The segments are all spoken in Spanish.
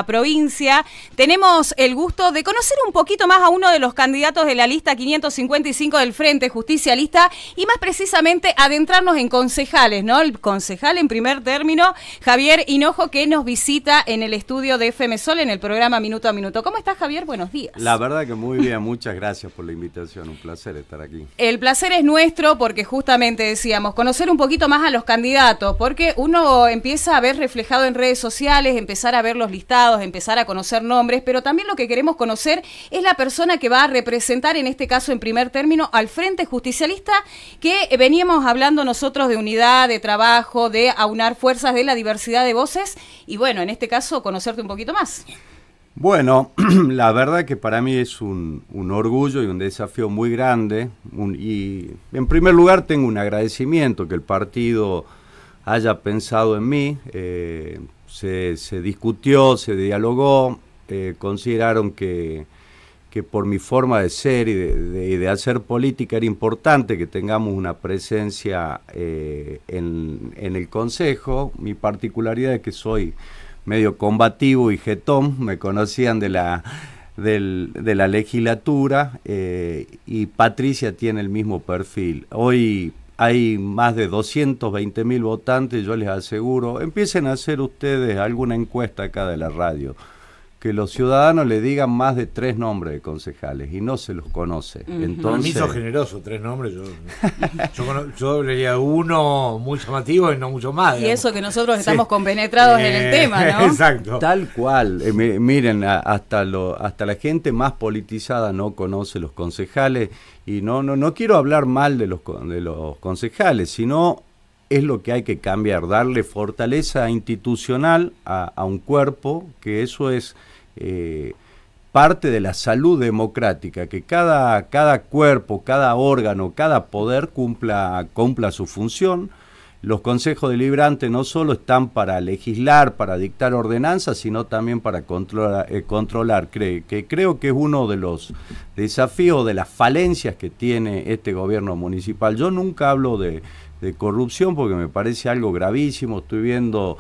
Provincia. Tenemos el gusto de conocer un poquito más a uno de los candidatos de la lista 555 del Frente Justicialista y más precisamente adentrarnos en concejales, ¿no? El concejal en primer término, Javier Hinojo, que nos visita en el estudio de FM Sol en el programa Minuto a Minuto. ¿Cómo estás, Javier? Buenos días. La verdad que muy bien, muchas gracias por la invitación, un placer estar aquí. El placer es nuestro porque justamente decíamos, conocer un poquito más a los candidatos, porque uno empieza a ver reflejado en redes sociales, empezar a ver los listados, empezar a conocer nombres, pero también lo que queremos conocer es la persona que va a representar, en este caso en primer término, al Frente Justicialista, que veníamos hablando nosotros de unidad, de trabajo, de aunar fuerzas, de la diversidad de voces, y bueno, en este caso conocerte un poquito más. Bueno, la verdad que para mí es un orgullo y un desafío muy grande, y en primer lugar tengo un agradecimiento que el partido haya pensado en mí. Se discutió, se dialogó, consideraron que por mi forma de ser y de hacer política era importante que tengamos una presencia en el Consejo. Mi particularidad es que soy medio combativo y jetón, me conocían de la legislatura, y Patricia tiene el mismo perfil. Hoy hay más de 220.000 votantes, yo les aseguro, empiecen a hacer ustedes alguna encuesta acá de la radio, que los ciudadanos le digan más de 3 nombres de concejales y no se los conoce. Entonces, para mí sos generoso, 3 nombres, yo le diría uno muy llamativo y no mucho más. Digamos. Y eso que nosotros estamos compenetrados en el tema, ¿no? Exacto. Tal cual, miren, hasta la gente más politizada no conoce los concejales, y no quiero hablar mal de los concejales, sino es lo que hay que cambiar, darle fortaleza institucional a un cuerpo, que eso es parte de la salud democrática, que cada cuerpo, cada órgano, cada poder cumpla su función. Los consejos deliberantes no solo están para legislar, para dictar ordenanzas, sino también para controlar. Creo que es uno de los desafíos, de las falencias que tiene este gobierno municipal. Yo nunca hablo de corrupción porque me parece algo gravísimo. Estoy viendo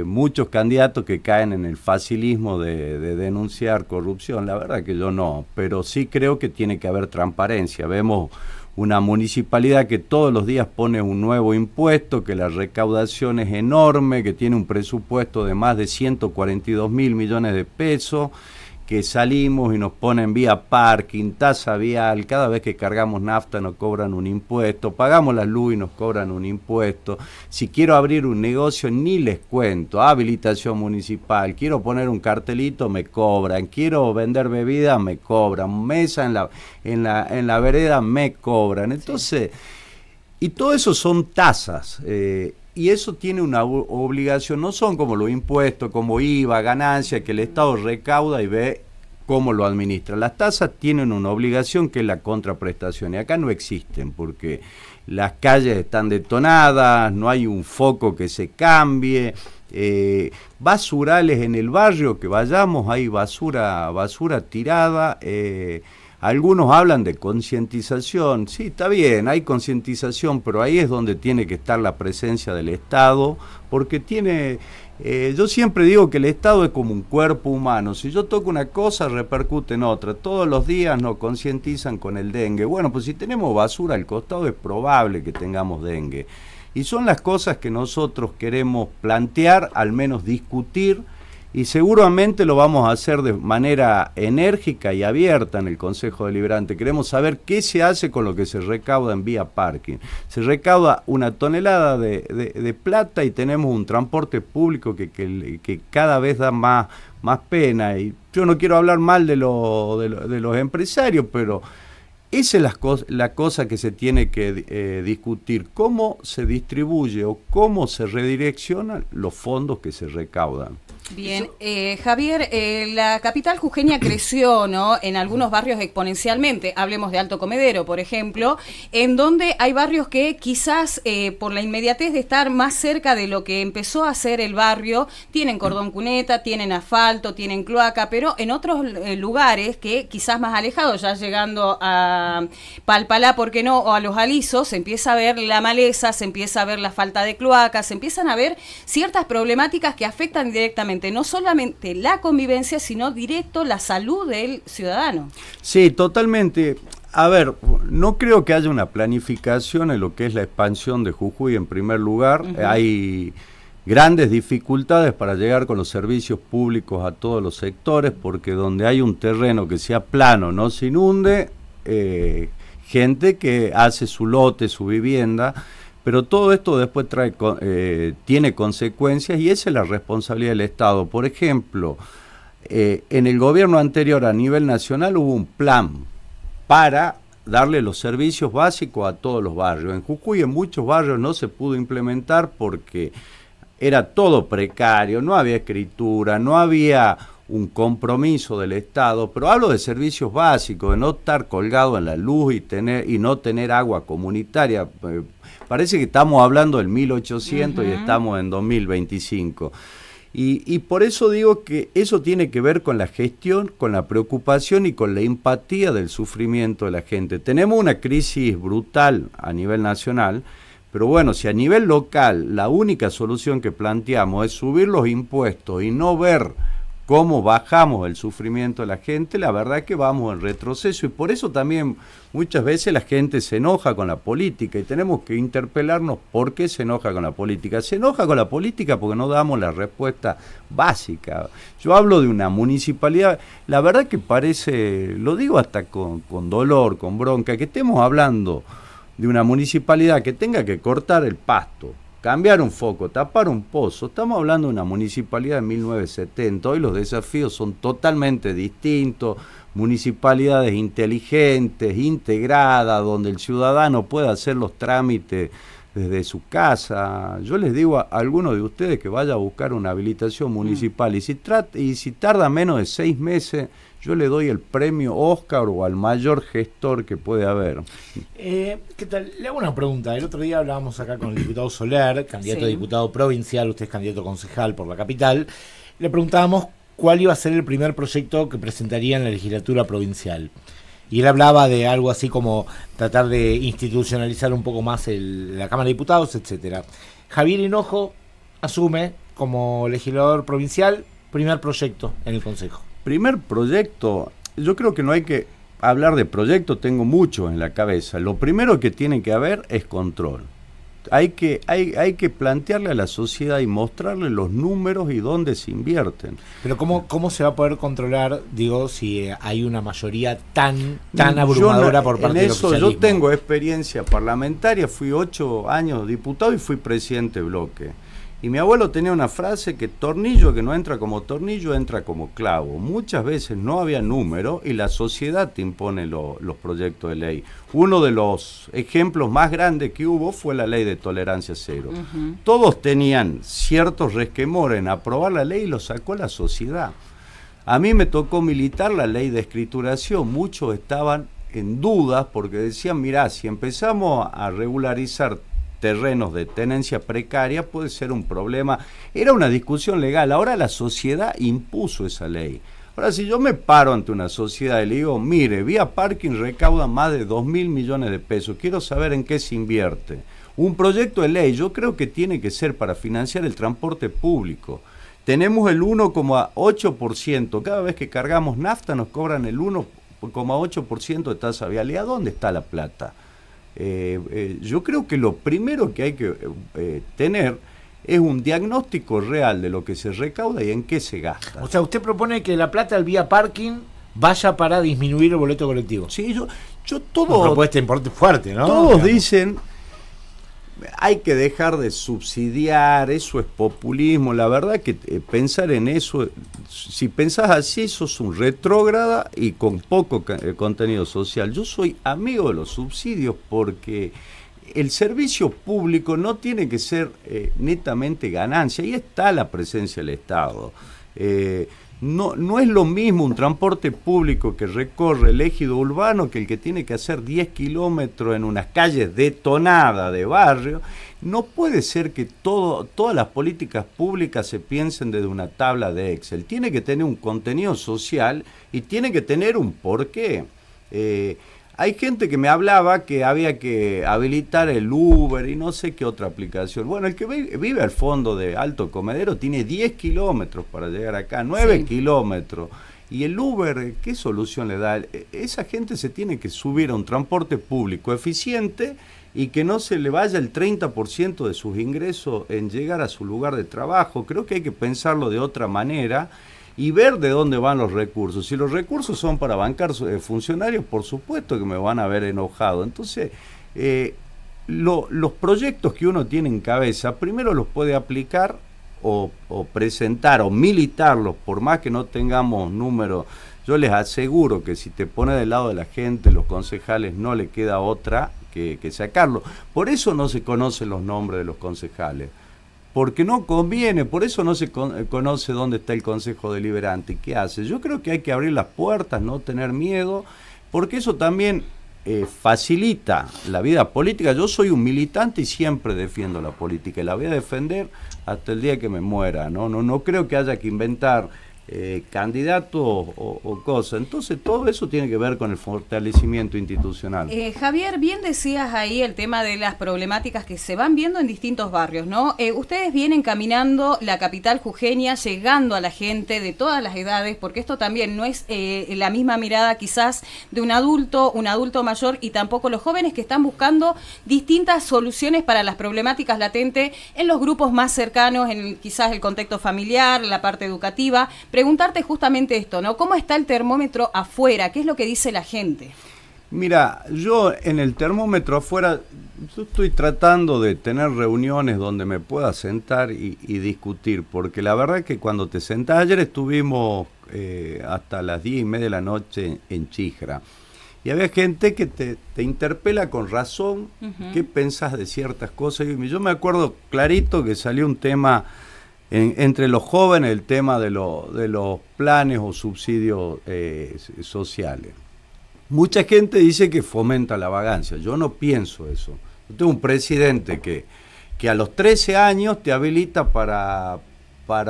muchos candidatos que caen en el facilismo de denunciar corrupción. La verdad que yo no, pero sí creo que tiene que haber transparencia. Vemos una municipalidad que todos los días pone un nuevo impuesto, que la recaudación es enorme, que tiene un presupuesto de más de 142.000 millones de pesos, que salimos y nos ponen vía parking, tasa vial, cada vez que cargamos nafta nos cobran un impuesto, pagamos la luz y nos cobran un impuesto. Si quiero abrir un negocio ni les cuento, habilitación municipal, quiero poner un cartelito, me cobran, quiero vender bebida, me cobran, mesa en la vereda, me cobran. Entonces, y todo eso son tasas, y eso tiene una obligación, no son como los impuestos, como IVA, ganancia, que el Estado recauda y ve cómo lo administra. Las tasas tienen una obligación que es la contraprestación, y acá no existen, porque las calles están detonadas, no hay un foco que se cambie, basurales en el barrio que vayamos, hay basura tirada. Algunos hablan de concientización, sí, está bien, hay concientización, pero ahí es donde tiene que estar la presencia del Estado, porque yo siempre digo que el Estado es como un cuerpo humano. Si yo toco una cosa, repercute en otra. Todos los días nos concientizan con el dengue. Bueno, pues si tenemos basura al costado es probable que tengamos dengue. Y son las cosas que nosotros queremos plantear, al menos discutir, y seguramente lo vamos a hacer de manera enérgica y abierta en el Consejo Deliberante. Queremos saber qué se hace con lo que se recauda en vía parking. Se recauda 1 tonelada de plata y tenemos un transporte público que cada vez da más pena. Y yo no quiero hablar mal de los empresarios, pero esa es la cosa que se tiene que discutir, cómo se distribuye o cómo se redireccionan los fondos que se recaudan. Bien, Javier, la capital jujeña creció, ¿no?, en algunos barrios exponencialmente. Hablemos de Alto Comedero, por ejemplo, en donde hay barrios que quizás por la inmediatez de estar más cerca de lo que empezó a ser el barrio, tienen cordón cuneta, tienen asfalto, tienen cloaca, pero en otros lugares que quizás más alejados, ya llegando a Palpalá, ¿por qué no?, o a Los Alisos, se empieza a ver la maleza, se empieza a ver la falta de cloacas, se empiezan a ver ciertas problemáticas que afectan directamente justamente no solamente la convivencia, sino directo la salud del ciudadano. Sí, totalmente. A ver, no creo que haya una planificación en lo que es la expansión de Jujuy en primer lugar. Hay grandes dificultades para llegar con los servicios públicos a todos los sectores, porque donde hay un terreno que sea plano, no se inunde, gente que hace su lote, su vivienda, pero todo esto después tiene consecuencias y esa es la responsabilidad del Estado. Por ejemplo, en el gobierno anterior a nivel nacional hubo un plan para darle los servicios básicos a todos los barrios. En Jujuy en muchos barrios no se pudo implementar porque era todo precario, no había escritura, no había un compromiso del Estado, pero hablo de servicios básicos, de no estar colgado en la luz y no tener agua comunitaria. Parece que estamos hablando del 1800 y estamos en 2025. Y por eso digo que eso tiene que ver con la gestión, con la preocupación y con la empatía del sufrimiento de la gente. Tenemos una crisis brutal a nivel nacional, pero bueno, si a nivel local la única solución que planteamos es subir los impuestos y no ver cómo bajamos el sufrimiento de la gente, la verdad es que vamos en retroceso y por eso también muchas veces la gente se enoja con la política y tenemos que interpelarnos por qué se enoja con la política. Se enoja con la política porque no damos la respuesta básica. Yo hablo de una municipalidad, la verdad que parece, lo digo hasta con dolor, con bronca, que estemos hablando de una municipalidad que tenga que cortar el pasto, cambiar un foco, tapar un pozo. Estamos hablando de una municipalidad de 1970. Hoy los desafíos son totalmente distintos. Municipalidades inteligentes, integradas, donde el ciudadano pueda hacer los trámites desde su casa. Yo les digo a algunos de ustedes que vaya a buscar una habilitación municipal y si tarda menos de 6 meses, yo le doy el premio Oscar o al mayor gestor que puede haber. ¿Qué tal? Le hago una pregunta. El otro día hablábamos acá con el diputado Soler, candidato a diputado provincial, usted es candidato concejal por la capital. Le preguntábamos cuál iba a ser el primer proyecto que presentaría en la legislatura provincial. Y él hablaba de algo así como tratar de institucionalizar un poco más la Cámara de Diputados, etcétera. Javier Hinojo asume como legislador provincial, primer proyecto en el Consejo. Primer proyecto, yo creo que no hay que hablar de proyectos, tengo muchos en la cabeza. Lo primero que tiene que haber es control. Hay que plantearle a la sociedad y mostrarle los números y dónde se invierten. Pero ¿cómo se va a poder controlar, digo, si hay una mayoría tan abrumadora por parte del oficialismo? Yo tengo experiencia parlamentaria, fui 8 años diputado y fui presidente de bloque. Y mi abuelo tenía una frase que tornillo que no entra como tornillo, entra como clavo. Muchas veces no había número y la sociedad te impone los proyectos de ley. Uno de los ejemplos más grandes que hubo fue la ley de tolerancia cero. Todos tenían ciertos resquemores en aprobar la ley y lo sacó la sociedad. A mí me tocó militar la ley de escrituración. Muchos estaban en dudas porque decían, mirá, si empezamos a regularizar terrenos de tenencia precaria puede ser un problema. Era una discusión legal, ahora la sociedad impuso esa ley. Ahora si yo me paro ante una sociedad y le digo, mire, Vía Parking recauda más de 2.000 millones de pesos, quiero saber en qué se invierte. Un proyecto de ley yo creo que tiene que ser para financiar el transporte público. Tenemos el 1,8%, cada vez que cargamos nafta nos cobran el 1,8% de tasa vialidad. ¿Dónde está la plata? Yo creo que lo primero que hay que tener es un diagnóstico real de lo que se recauda y en qué se gasta. O sea, usted propone que la plata del Vía Parking vaya para disminuir el boleto colectivo. Sí, yo todo... Una propuesta fuerte, ¿no? Todos dicen, hay que dejar de subsidiar, eso es populismo. La verdad que pensar en eso, si pensás así, sos un retrógrada y con poco contenido social. Yo soy amigo de los subsidios porque el servicio público no tiene que ser netamente ganancia. Ahí está la presencia del Estado. No es lo mismo un transporte público que recorre el ejido urbano que el que tiene que hacer 10 kilómetros en unas calles detonadas de barrio. No puede ser que todas las políticas públicas se piensen desde una tabla de Excel. Tiene que tener un contenido social y tiene que tener un porqué. Hay gente que me hablaba que había que habilitar el Uber y no sé qué otra aplicación. Bueno, el que vive al fondo de Alto Comedero tiene 10 kilómetros para llegar acá, 9 kilómetros. Y el Uber, ¿qué solución le da? Esa gente se tiene que subir a un transporte público eficiente y que no se le vaya el 30% de sus ingresos en llegar a su lugar de trabajo. Creo que hay que pensarlo de otra manera y ver de dónde van los recursos. Si los recursos son para bancar funcionarios, por supuesto que me van a ver enojado. Entonces, los proyectos que uno tiene en cabeza, primero los puede aplicar o presentar o militarlos, por más que no tengamos números. Yo les aseguro que si te pones del lado de la gente, los concejales, no le queda otra que sacarlo. Por eso no se conocen los nombres de los concejales, porque no conviene, por eso no se conoce dónde está el Consejo Deliberante. ¿Qué hace? Yo creo que hay que abrir las puertas, no tener miedo, porque eso también facilita la vida política. Yo soy un militante y siempre defiendo la política y la voy a defender hasta el día que me muera. No creo que haya que inventar candidatos o cosas. Entonces todo eso tiene que ver con el fortalecimiento institucional. Javier, bien decías ahí el tema de las problemáticas que se van viendo en distintos barrios, ¿no? Ustedes vienen caminando la capital jujeña, llegando a la gente de todas las edades, porque esto también no es la misma mirada quizás de un adulto mayor, y tampoco los jóvenes que están buscando distintas soluciones para las problemáticas latentes en los grupos más cercanos, en quizás el contexto familiar, la parte educativa. Preguntarte justamente esto, ¿no? ¿Cómo está el termómetro afuera? ¿Qué es lo que dice la gente? Mira, yo en el termómetro afuera, yo estoy tratando de tener reuniones donde me pueda sentar y discutir, porque la verdad es que cuando te sentás, ayer estuvimos hasta las 10:30 de la noche en Chijra, y había gente que te interpela con razón, qué pensás de ciertas cosas. Y yo me acuerdo clarito que salió un tema entre los jóvenes, el tema de los planes o subsidios sociales. Mucha gente dice que fomenta la vagancia. Yo no pienso eso. Yo tengo un presidente que a los 13 años te habilita para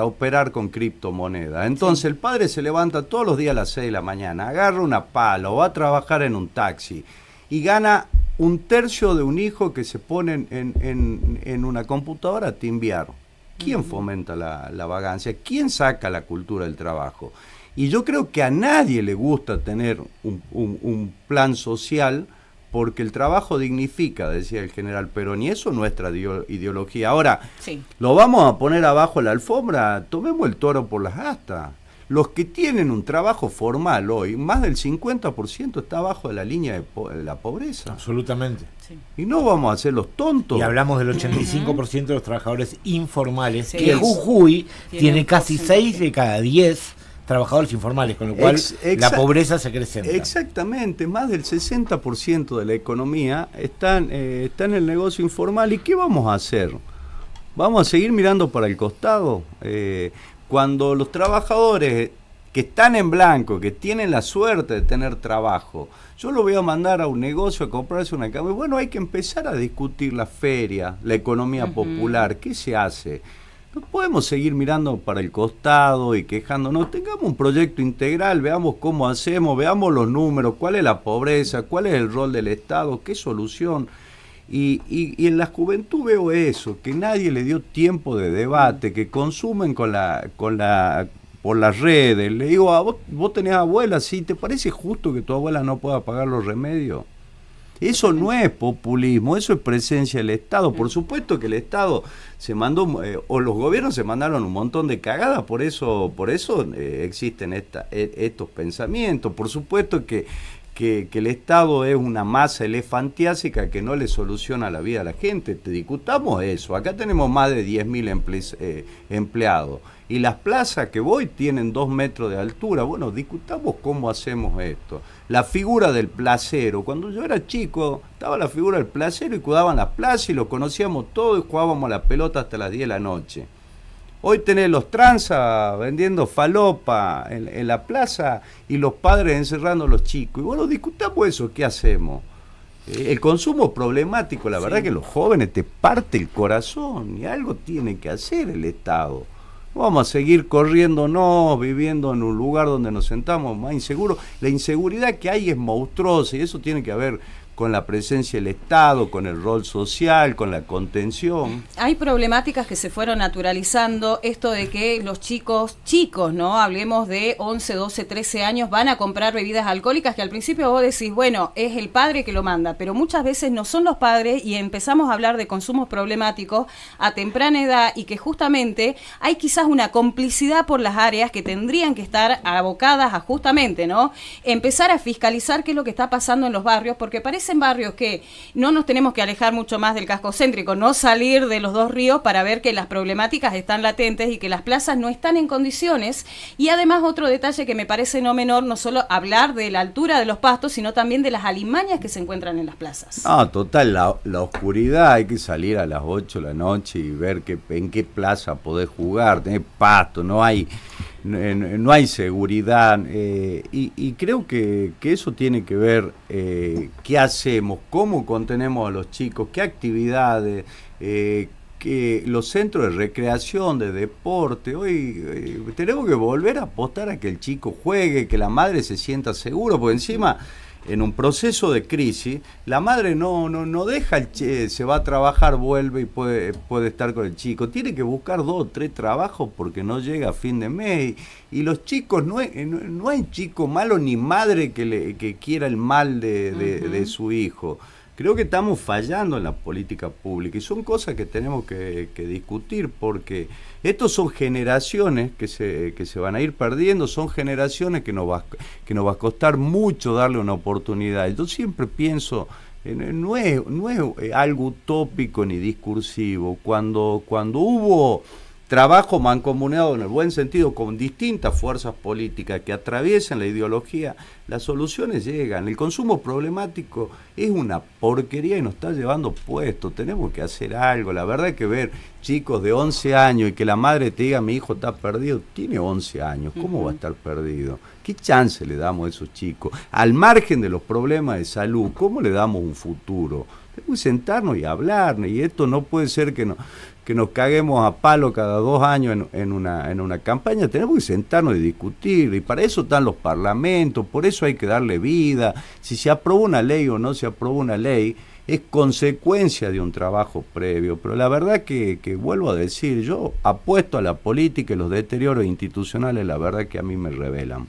operar con criptomonedas. Entonces el padre se levanta todos los días a las 6 de la mañana, agarra una pala o va a trabajar en un taxi y gana un tercio de un hijo que se pone en una computadora a timbiar. ¿Quién fomenta la vagancia? ¿Quién saca la cultura del trabajo? Y yo creo que a nadie le gusta tener un plan social, porque el trabajo dignifica, decía el general Perón, y eso es nuestra ideología. Ahora, ¿lo vamos a poner abajo de la alfombra? Tomemos el toro por las astas. Los que tienen un trabajo formal hoy, más del 50% está abajo de la línea de la pobreza. Absolutamente. Sí. Y no vamos a hacer los tontos. Y hablamos del 85% de los trabajadores informales, que Jujuy tiene casi 6 de cada 10 trabajadores informales, con lo cual la pobreza se acrecenta. Exactamente, más del 60% de la economía está en el negocio informal. ¿Y qué vamos a hacer? ¿Vamos a seguir mirando para el costado? Cuando los trabajadores que están en blanco, que tienen la suerte de tener trabajo, yo lo voy a mandar a un negocio a comprarse una cama. Bueno, hay que empezar a discutir la feria, la economía popular. ¿Qué se hace? No podemos seguir mirando para el costado y quejándonos. Tengamos un proyecto integral, veamos cómo hacemos, veamos los números, cuál es la pobreza, cuál es el rol del Estado, qué solución. Y en la juventud veo eso, que nadie le dio tiempo de debate, que consumen por las redes. Le digo, vos tenés abuela, ¿sí? ¿Te parece justo que tu abuela no pueda pagar los remedios? Eso no es populismo, eso es presencia del Estado. Por supuesto que el Estado se mandó, o los gobiernos se mandaron un montón de cagadas, por eso existen estos pensamientos. Por supuesto que el Estado es una masa elefantiásica que no le soluciona la vida a la gente. Te discutamos eso. Acá tenemos más de 10.000 empleados. Y las plazas que voy tienen 2 metros de altura. Bueno, discutamos cómo hacemos esto. La figura del placero. Cuando yo era chico, estaba la figura del placero y cuidaban las plazas y lo conocíamos todo y jugábamos a la pelota hasta las 10 de la noche. Hoy tenés los tranzas vendiendo falopa en la plaza y los padres encerrando a los chicos. Y bueno, discutamos eso, ¿qué hacemos? El consumo problemático, la verdad que los jóvenes te parte el corazón y algo tiene que hacer el Estado. Vamos a seguir corriéndonos, viviendo en un lugar donde nos sentamos más inseguros. La inseguridad que hay es monstruosa y eso tiene que ver con la presencia del Estado, con el rol social, con la contención. Hay problemáticas que se fueron naturalizando, esto de que los chicos, ¿no? Hablemos de 11, 12, 13 años, van a comprar bebidas alcohólicas que al principio vos decís, bueno, es el padre que lo manda, pero muchas veces no son los padres y empezamos a hablar de consumos problemáticos a temprana edad y que justamente hay quizás una complicidad por las áreas que tendrían que estar abocadas a justamente, ¿no? Empezar a fiscalizar qué es lo que está pasando en los barrios, porque parece en barrios que no nos tenemos que alejar mucho más del casco céntrico, no salir de los dos ríos para ver que las problemáticas están latentes y que las plazas no están en condiciones. Y además otro detalle que me parece no menor, no solo hablar de la altura de los pastos, sino también de las alimañas que se encuentran en las plazas. Ah, total, la oscuridad, hay que salir a las 8 de la noche y ver en qué plaza podés jugar, tenés pasto, no hay seguridad, y creo que eso tiene que ver qué hacemos, cómo contenemos a los chicos, qué actividades, que los centros de recreación, de deporte. Hoy tenemos que volver a apostar a que el chico juegue, que la madre se sienta segura, porque encima en un proceso de crisis, la madre no deja se va a trabajar, vuelve y puede estar con el chico. Tiene que buscar 2 o 3 trabajos porque no llega a fin de mes. Y los chicos, no hay chico malo ni madre que quiera el mal de su hijo. Creo que estamos fallando en la política pública y son cosas que tenemos que discutir, porque estos son generaciones que se van a ir perdiendo, son generaciones que nos va a costar mucho darle una oportunidad. Yo siempre pienso, no es algo utópico ni discursivo, cuando hubo trabajo mancomunado en el buen sentido con distintas fuerzas políticas que atraviesan la ideología, las soluciones llegan. El consumo problemático es una porquería y nos está llevando puesto. Tenemos que hacer algo. La verdad es que ver chicos de 11 años y que la madre te diga mi hijo está perdido, tiene 11 años, ¿cómo va a estar perdido? ¿Qué chance le damos a esos chicos? Al margen de los problemas de salud, ¿cómo le damos un futuro? Tenemos que sentarnos y hablar, y esto no puede ser que nos caguemos a palo cada 2 años en una campaña. Tenemos que sentarnos y discutir, y para eso están los parlamentos, por eso hay que darle vida. Si se aprueba una ley o no se aprueba una ley, es consecuencia de un trabajo previo, pero la verdad que vuelvo a decir, yo apuesto a la política y los deterioros institucionales, la verdad que a mí me revelan.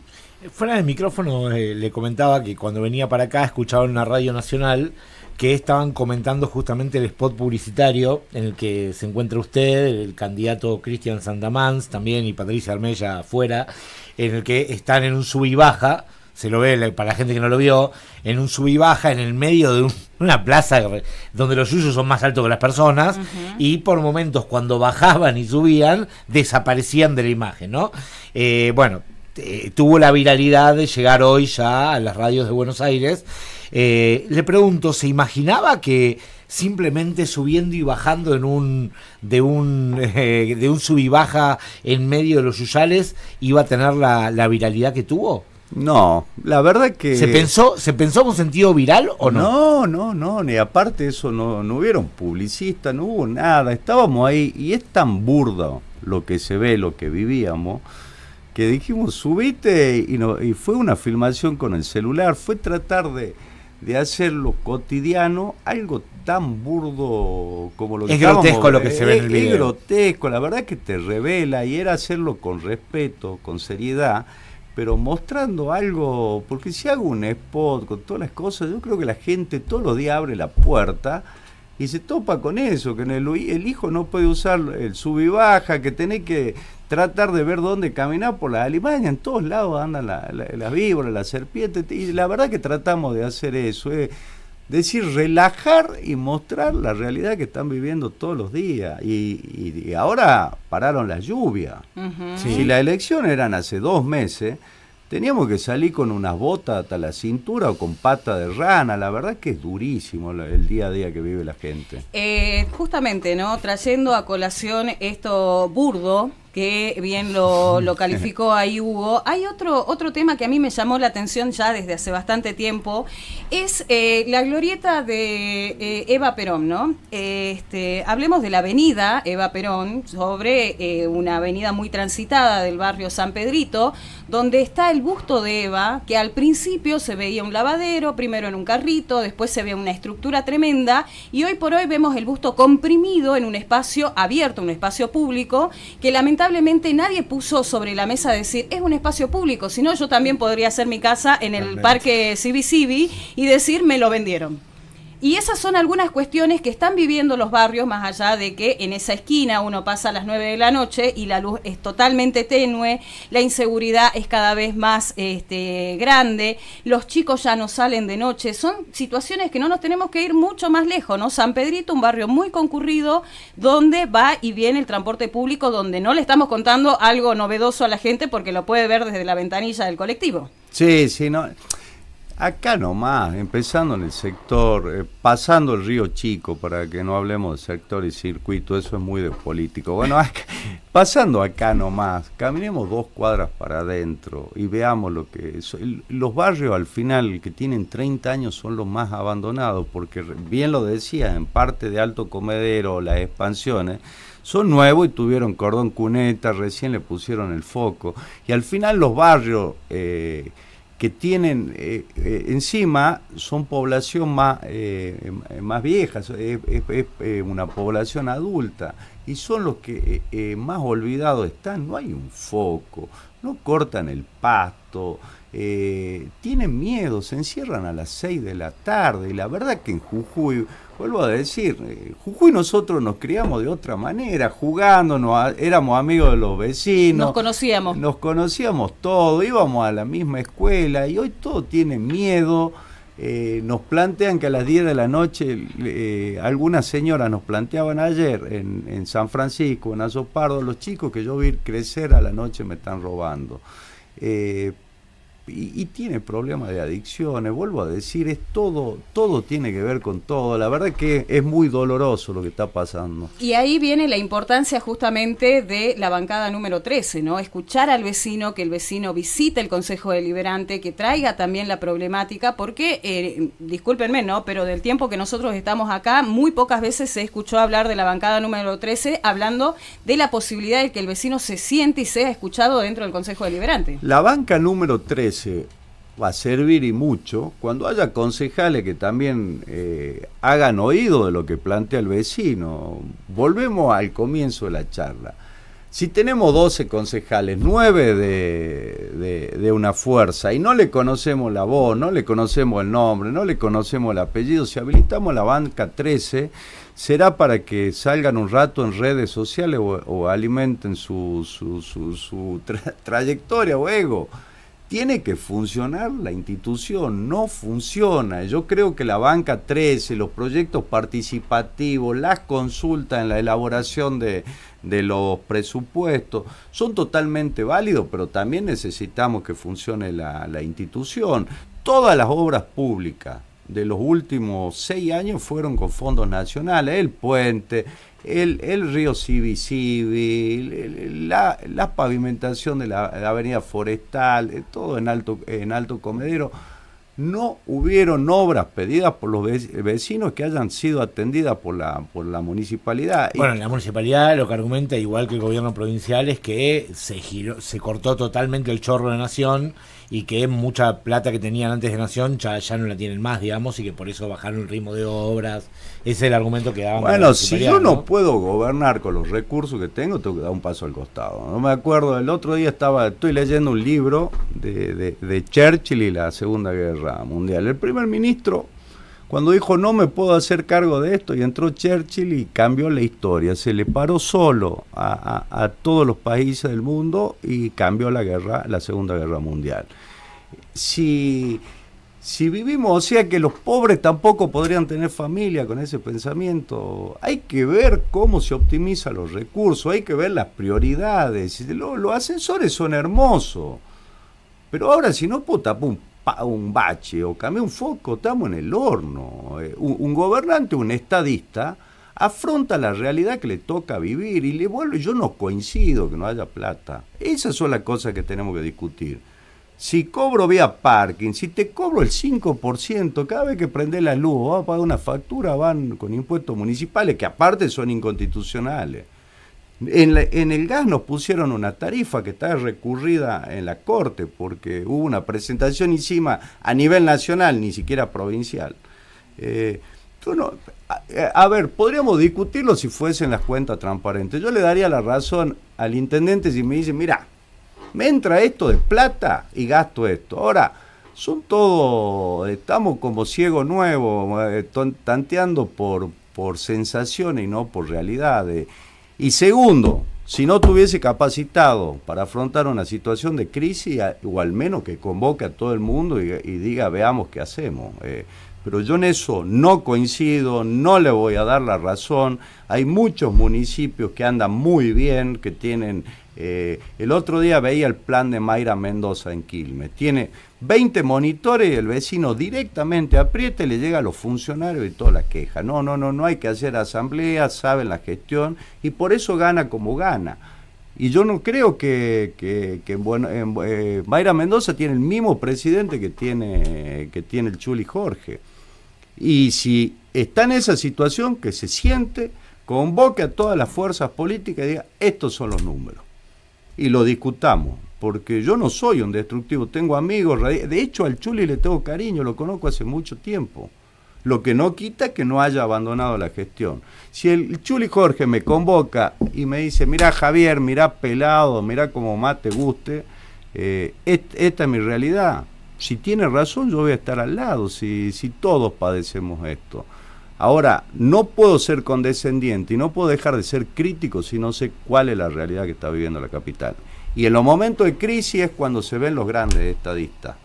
Fuera del micrófono le comentaba que cuando venía para acá escuchaba en una radio nacional que estaban comentando justamente el spot publicitario en el que se encuentra usted, el candidato Cristian Sandamans también y Patricia Armella afuera, en el que están en un sub y baja, se lo ve para la gente que no lo vio, en un sub y baja en el medio de una plaza donde los yuyos son más altos que las personas, y por momentos cuando bajaban y subían desaparecían de la imagen, ¿no? Tuvo la viralidad de llegar hoy ya a las radios de Buenos Aires. Le pregunto, ¿se imaginaba que simplemente subiendo y bajando de un sub y baja en medio de los yuyales iba a tener la viralidad que tuvo? No, la verdad que... ¿Se pensó con sentido viral o no? No, ni aparte eso no hubieron publicistas, no hubo nada, estábamos ahí y es tan burdo lo que se ve, lo que vivíamos, que dijimos subite y fue una filmación con el celular, fue tratar de hacerlo cotidiano, algo tan burdo como lo que es grotesco lo que se ve en el video. Es grotesco, la verdad que te revela, y era hacerlo con respeto, con seriedad, pero mostrando algo, porque si hago un spot con todas las cosas, yo creo que la gente todos los días abre la puerta y se topa con eso, que el hijo no puede usar el sub y baja, que tenés que tratar de ver dónde caminar por las alimañas, en todos lados andan las víboras, las serpientes, y la verdad que tratamos de hacer eso, es decir, relajar y mostrar la realidad que están viviendo todos los días, y ahora pararon las lluvias. Sí. Si las elecciones eran hace 2 meses, teníamos que salir con unas botas hasta la cintura o con pata de rana. La verdad que es durísimo el día a día que vive la gente. Justamente, ¿no? Trayendo a colación esto burdo, que bien lo calificó ahí Hugo. Hay otro tema que a mí me llamó la atención ya desde hace bastante tiempo, es la glorieta de Eva Perón, ¿no? Hablemos de la avenida Eva Perón, sobre una avenida muy transitada del barrio San Pedrito, donde está el busto de Eva, que al principio se veía un lavadero, primero en un carrito, después se ve una estructura tremenda, y hoy por hoy vemos el busto comprimido en un espacio abierto, un espacio público, que lamentablemente nadie puso sobre la mesa a decir, es un espacio público, si no yo también podría hacer mi casa en el parque Civi y decir, me lo vendieron. Y esas son algunas cuestiones que están viviendo los barrios, más allá de que en esa esquina uno pasa a las 9 de la noche y la luz es totalmente tenue, la inseguridad es cada vez más grande, los chicos ya no salen de noche, son situaciones que no nos tenemos que ir mucho más lejos, ¿no? San Pedrito, un barrio muy concurrido, donde va y viene el transporte público, donde no le estamos contando algo novedoso a la gente porque lo puede ver desde la ventanilla del colectivo. Sí, no... Acá nomás, empezando en el sector, pasando el Río Chico, para que no hablemos de sector y circuito, eso es muy de político. Bueno, acá, pasando acá nomás, caminemos 2 cuadras para adentro y veamos lo que es. Los barrios al final que tienen 30 años son los más abandonados, porque bien lo decía, en parte de Alto Comedero, las expansiones, son nuevos y tuvieron cordón cuneta, recién le pusieron el foco. Y al final los barrios... que tienen encima son población más vieja, es una población adulta y son los que más olvidados están. No hay un foco, no cortan el pasto, tienen miedo, se encierran a las 6 de la tarde y la verdad que en Jujuy, vuelvo a decir, Jujuy nosotros nos criamos de otra manera, jugándonos, éramos amigos de los vecinos. Nos conocíamos todos, íbamos a la misma escuela y hoy todo tiene miedo. Nos plantean que a las 10 de la noche, algunas señoras nos planteaban ayer en San Francisco, en Azopardo, los chicos que yo vi crecer a la noche me están robando. Y tiene problemas de adicciones, vuelvo a decir, es todo tiene que ver con todo. La verdad que es muy doloroso lo que está pasando. Y ahí viene la importancia justamente de la bancada número 13, ¿no? Escuchar al vecino, que el vecino visite el Consejo Deliberante, que traiga también la problemática, porque, discúlpenme, ¿no? Pero del tiempo que nosotros estamos acá, muy pocas veces se escuchó hablar de la bancada número 13, hablando de la posibilidad de que el vecino se siente y sea escuchado dentro del Consejo Deliberante. La banca número 13 va a servir y mucho cuando haya concejales que también hagan oído de lo que plantea el vecino. Volvemos al comienzo de la charla. Si tenemos 12 concejales, 9 de una fuerza y no le conocemos la voz, no le conocemos el nombre, no le conocemos el apellido, si habilitamos la banca 13 será para que salgan un rato en redes sociales o alimenten su trayectoria o ego. Tiene que funcionar la institución, no funciona. Yo creo que la banca 13, los proyectos participativos, las consultas en la elaboración de los presupuestos, son totalmente válidos, pero también necesitamos que funcione la institución. Todas las obras públicas de los últimos 6 años fueron con fondos nacionales, el puente, el río Civi, la pavimentación de la avenida Forestal, todo en Alto Comedero. No hubieron obras pedidas por los vecinos que hayan sido atendidas por la municipalidad. Bueno, la municipalidad lo que argumenta, igual que el gobierno provincial, es que se cortó totalmente el chorro de Nación y que mucha plata que tenían antes de Nación ya no la tienen más, digamos, y que por eso bajaron el ritmo de obras. Ese es el argumento que daban. Bueno, si yo no puedo gobernar con los recursos que tengo que dar un paso al costado. No me acuerdo, el otro día estoy leyendo un libro de Churchill y la Segunda Guerra Mundial. El primer ministro, cuando dijo no me puedo hacer cargo de esto, y entró Churchill y cambió la historia, se le paró solo a todos los países del mundo y cambió la Segunda Guerra Mundial. Si vivimos, o sea que los pobres tampoco podrían tener familia con ese pensamiento, hay que ver cómo se optimizan los recursos, hay que ver las prioridades. Los ascensores son hermosos, pero ahora si no puedo tapar un bache o cambiar un foco, estamos en el horno. Un gobernante, un estadista, afronta la realidad que le toca vivir y le vuelve. Yo no coincido que no haya plata. Esas son las cosas que tenemos que discutir. Si cobro vía parking, si te cobro el 5%, cada vez que prendés la luz, vas a pagar una factura, van con impuestos municipales, que aparte son inconstitucionales. En el gas nos pusieron una tarifa que está recurrida en la Corte, porque hubo una presentación encima a nivel nacional, ni siquiera provincial. A ver, podríamos discutirlo si fuesen las cuentas transparentes. Yo le daría la razón al intendente si me dice, mira, me entra esto de plata y gasto esto. Ahora, son todos, estamos como ciego nuevo, tanteando por sensaciones y no por realidades. Y segundo, si no tuviese capacitado para afrontar una situación de crisis, o al menos que convoque a todo el mundo y diga, veamos qué hacemos. Pero yo en eso no coincido, no le voy a dar la razón. Hay muchos municipios que andan muy bien, que tienen... el otro día veía el plan de Mayra Mendoza en Quilmes. Tiene 20 monitores y el vecino directamente aprieta y le llega a los funcionarios y toda la queja. No hay que hacer asamblea, saben la gestión y por eso gana como gana. Y yo no creo que Mayra Mendoza tiene el mismo presidente que tiene el Chuli Jorge. Y si está en esa situación, que se siente, convoque a todas las fuerzas políticas y diga, estos son los números. Y lo discutamos, porque yo no soy un destructivo, tengo amigos, de hecho al Chuli le tengo cariño, lo conozco hace mucho tiempo. Lo que no quita que no haya abandonado la gestión. Si el Chuli Jorge me convoca y me dice, mirá Javier, mirá pelado, mirá como más te guste, esta es mi realidad. Si tiene razón, yo voy a estar al lado, si todos padecemos esto. Ahora, no puedo ser condescendiente y no puedo dejar de ser crítico si no sé cuál es la realidad que está viviendo la capital. Y en los momentos de crisis es cuando se ven los grandes estadistas.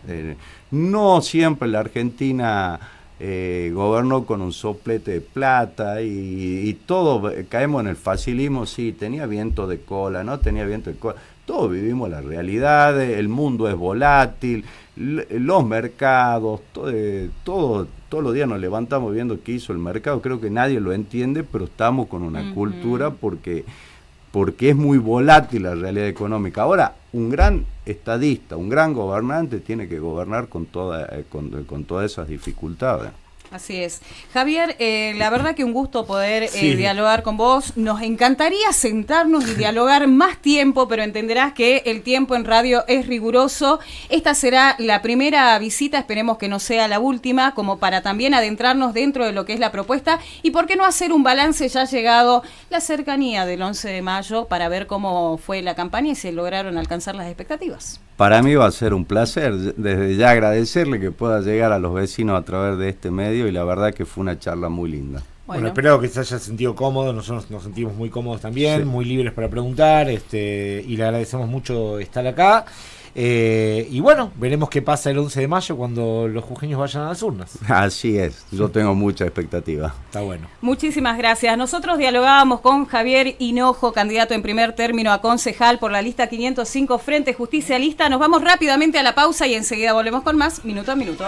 No siempre la Argentina gobernó con un soplete de plata y todos caemos en el facilismo, sí, tenía viento de cola, no tenía viento de cola. Todos vivimos la realidad, el mundo es volátil, los mercados, todos los días nos levantamos viendo qué hizo el mercado. Creo que nadie lo entiende, pero estamos con una cultura porque es muy volátil la realidad económica. Ahora, un gran estadista, un gran gobernante tiene que gobernar con todas esas dificultades. Así es. Javier, la verdad que un gusto poder dialogar con vos. Nos encantaría sentarnos y dialogar más tiempo, pero entenderás que el tiempo en radio es riguroso. Esta será la primera visita, esperemos que no sea la última, como para también adentrarnos dentro de lo que es la propuesta. Y por qué no hacer un balance, ya llegado la cercanía del 11 de mayo, para ver cómo fue la campaña y si lograron alcanzar las expectativas. Para mí va a ser un placer, desde ya agradecerle que pueda llegar a los vecinos a través de este medio y la verdad que fue una charla muy linda. Bueno, espero que se haya sentido cómodo, nosotros nos sentimos muy cómodos también, muy libres para preguntar, y le agradecemos mucho estar acá. Y bueno, veremos qué pasa el 11 de mayo cuando los jujeños vayan a las urnas. Así es, yo tengo mucha expectativa. Está bueno. Muchísimas gracias. Nosotros dialogábamos con Javier Hinojo, candidato en primer término a concejal por la lista 505 Frente Justicialista. Nos vamos rápidamente a la pausa y enseguida volvemos con más Minuto a Minuto.